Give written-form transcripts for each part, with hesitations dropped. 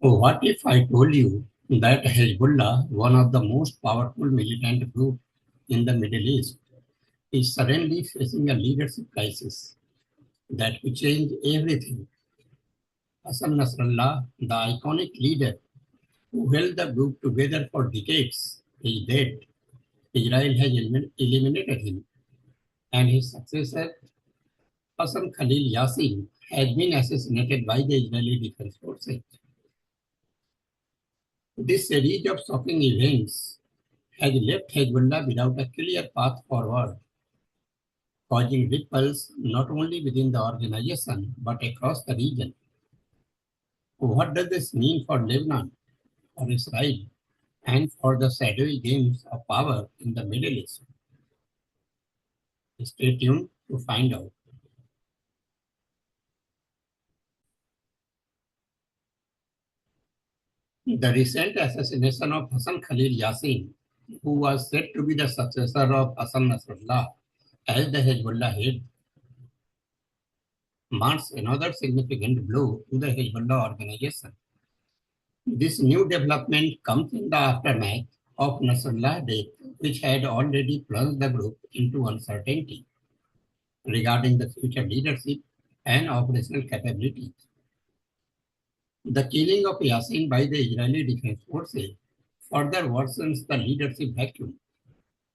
What if I told you that Hezbollah, one of the most powerful militant groups in the Middle East, is suddenly facing a leadership crisis that could change everything? Hassan Nasrallah, the iconic leader who held the group together for decades, is dead. Israel has eliminated him, and his successor, Hassan Khalil Yassin, has been assassinated by the Israeli Defense Forces. This series of shocking events has left Hezbollah without a clear path forward, causing ripples not only within the organization but across the region. What does this mean for Lebanon, for Israel, and for the shadowy games of power in the Middle East? Stay tuned to find out. The recent assassination of Hassan Khalil Yassin, who was said to be the successor of Hassan Nasrallah as the Hezbollah head, marks another significant blow to the Hezbollah organization. This new development comes in the aftermath of Nasrallah's death, which had already plunged the group into uncertainty regarding the future leadership and operational capabilities. The killing of Yassin by the Israeli Defense Forces further worsens the leadership vacuum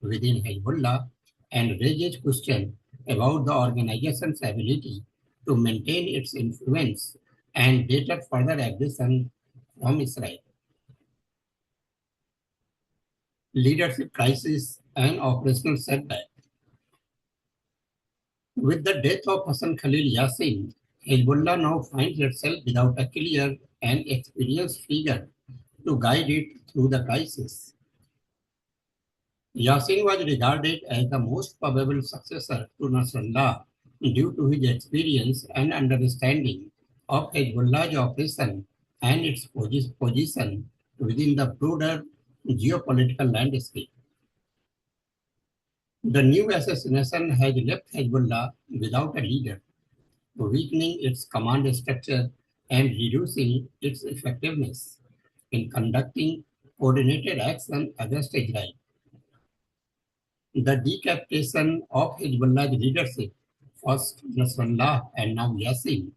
within Hezbollah and raises questions about the organization's ability to maintain its influence and deter further aggression from Israel. Leadership crisis and operational setback. With the death of Hassan Khalil Yassin, Hezbollah now finds itself without a clear and experienced figure to guide it through the crisis. Yassin was regarded as the most probable successor to Nasrallah due to his experience and understanding of Hezbollah's operation and its position within the broader geopolitical landscape. The new assassination has left Hezbollah without a leader, weakening its command structure and reducing its effectiveness in conducting coordinated action against Israel. The decapitation of Hezbollah's leadership, first Nasrallah and now Yassin,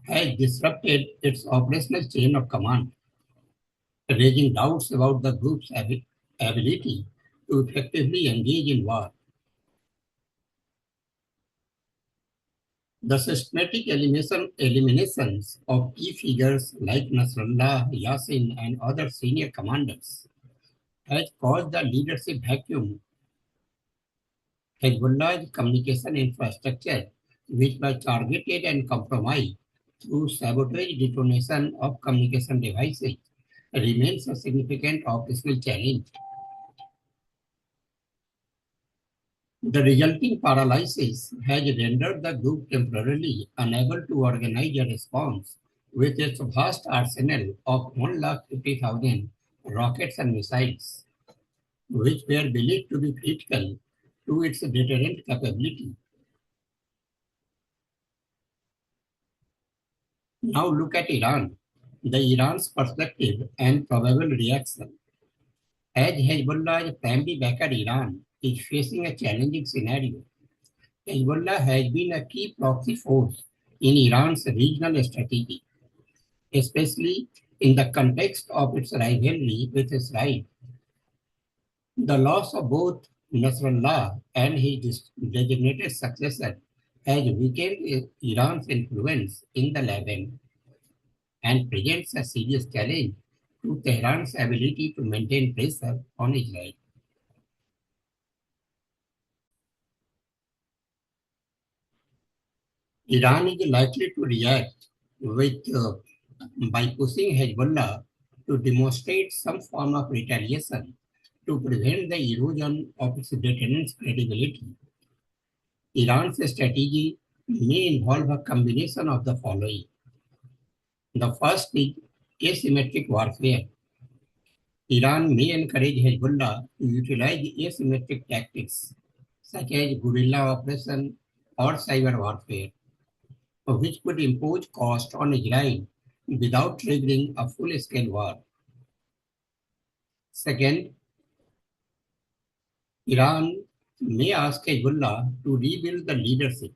has disrupted its operational chain of command, raising doubts about the group's ability to effectively engage in war. The systematic eliminations of key figures like Nasrallah, Yassin, and other senior commanders has caused the leadership vacuum. Hezbollah's communication infrastructure, which was targeted and compromised through sabotage detonation of communication devices, remains a significant operational challenge. The resulting paralysis has rendered the group temporarily unable to organize a response with its vast arsenal of 150,000 rockets and missiles, which were believed to be critical to its deterrent capability. Now look at Iran, Iran's perspective and probable reaction. As Hezbollah's primary backer Iran is facing a challenging scenario, Hezbollah has been a key proxy force in Iran's regional strategy, especially in the context of its rivalry with Israel. The loss of both Nasrallah and his designated successor has weakened Iran's influence in the Levant and presents a serious challenge to Tehran's ability to maintain pressure on Israel. Iran is likely to react by pushing Hezbollah to demonstrate some form of retaliation to prevent the erosion of its deterrence credibility. Iran's strategy may involve a combination of the following. The first is asymmetric warfare. Iran may encourage Hezbollah to utilize asymmetric tactics such as guerrilla operation or cyber warfare, which could impose cost on Israel without triggering a full-scale war. Second, Iran may ask Hezbollah to rebuild the leadership,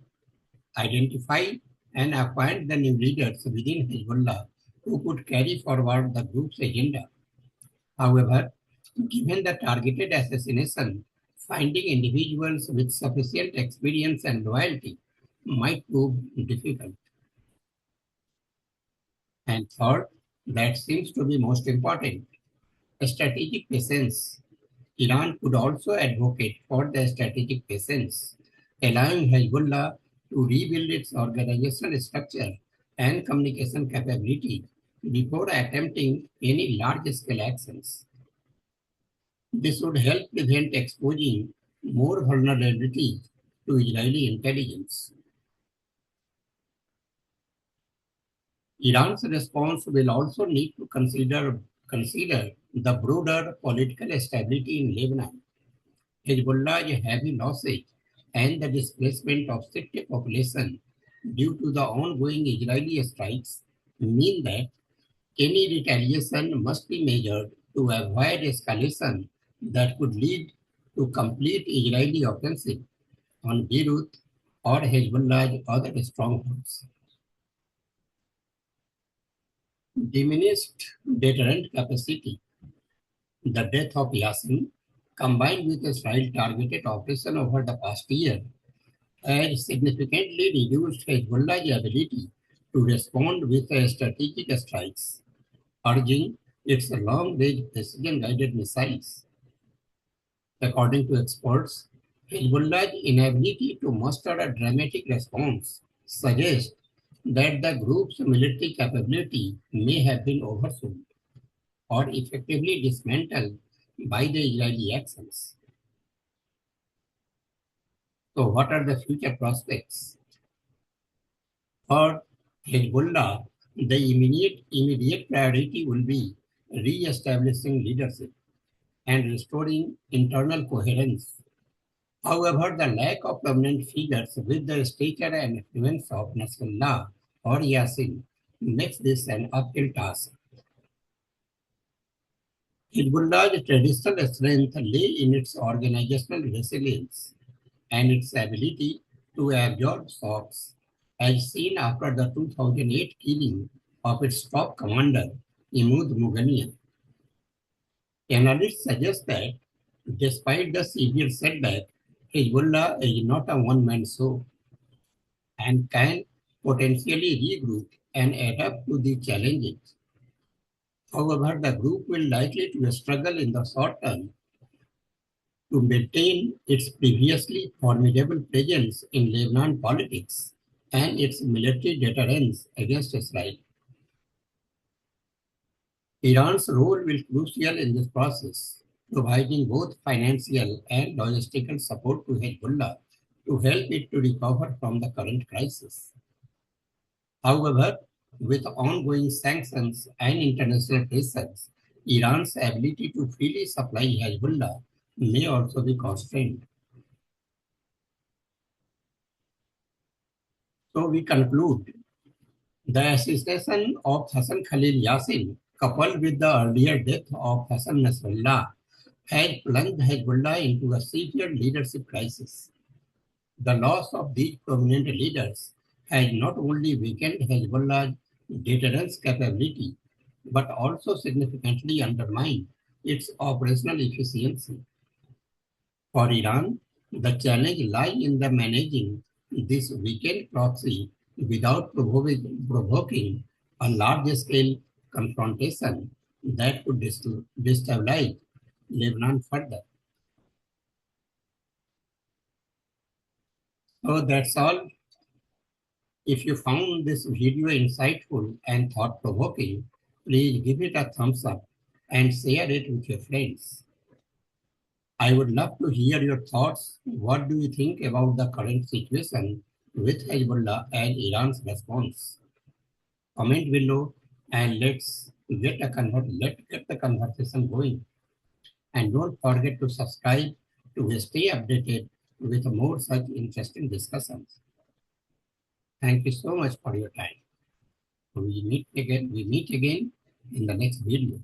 identify and appoint the new leaders within Hezbollah who could carry forward the group's agenda. However, given the targeted assassination, finding individuals with sufficient experience and loyalty might prove difficult. And third, that seems to be most important, strategic patience. Iran could also advocate for the strategic patience, allowing Hezbollah to rebuild its organizational structure and communication capability before attempting any large-scale actions. This would help prevent exposing more vulnerabilities to Israeli intelligence. Iran's response will also need to consider the broader political stability in Lebanon. Hezbollah's heavy losses and the displacement of civil population due to the ongoing Israeli strikes mean that any retaliation must be measured to avoid escalation that could lead to complete Israeli offensive on Beirut or Hezbollah's other strongholds. Diminished deterrent capacity. The death of Yassin, combined with Israel's targeted operation over the past year, has significantly reduced Hezbollah's ability to respond with strategic strikes, urging its long-range precision-guided missiles. According to experts, Hezbollah's inability to muster a dramatic response suggests that the group's military capability may have been oversold or effectively dismantled by the Israeli actions. So, what are the future prospects? For Hezbollah, the immediate priority will be re-establishing leadership and restoring internal coherence. However, the lack of prominent figures with the stature and influence of Nasrallah or Yassin makes this an uphill task. Hezbollah's traditional strength lay in its organizational resilience and its ability to absorb shocks, as seen after the 2008 killing of its top commander, Imad Mughania. Analysts suggest that despite the severe setback, Hezbollah is not a one-man show and can potentially regroup and adapt to the challenges. However, the group will likely to struggle in the short term to maintain its previously formidable presence in Lebanon politics and its military deterrence against Israel. Iran's role will be crucial in this process, providing both financial and logistical support to Hezbollah to help it to recover from the current crisis. However, with ongoing sanctions and international pressures, Iran's ability to freely supply Hezbollah may also be constrained. So we conclude the assassination of Hassan Khalil Yassin, coupled with the earlier death of Hassan Nasrallah, has plunged Hezbollah into a severe leadership crisis. The loss of these prominent leaders has not only weakened Hezbollah's deterrence capability, but also significantly undermined its operational efficiency. For Iran, the challenge lies in the managing this weakened proxy without provoking a large-scale confrontation that could destabilize Lebanon further. So that's all. If you found this video insightful and thought-provoking, please give it a thumbs up and share it with your friends. I would love to hear your thoughts. What do you think about the current situation with Hezbollah and Iran's response? Comment below and let's get the conversation going. And don't forget to subscribe to stay updated with more such interesting discussions. Thank you so much for your time. We meet again in the next video.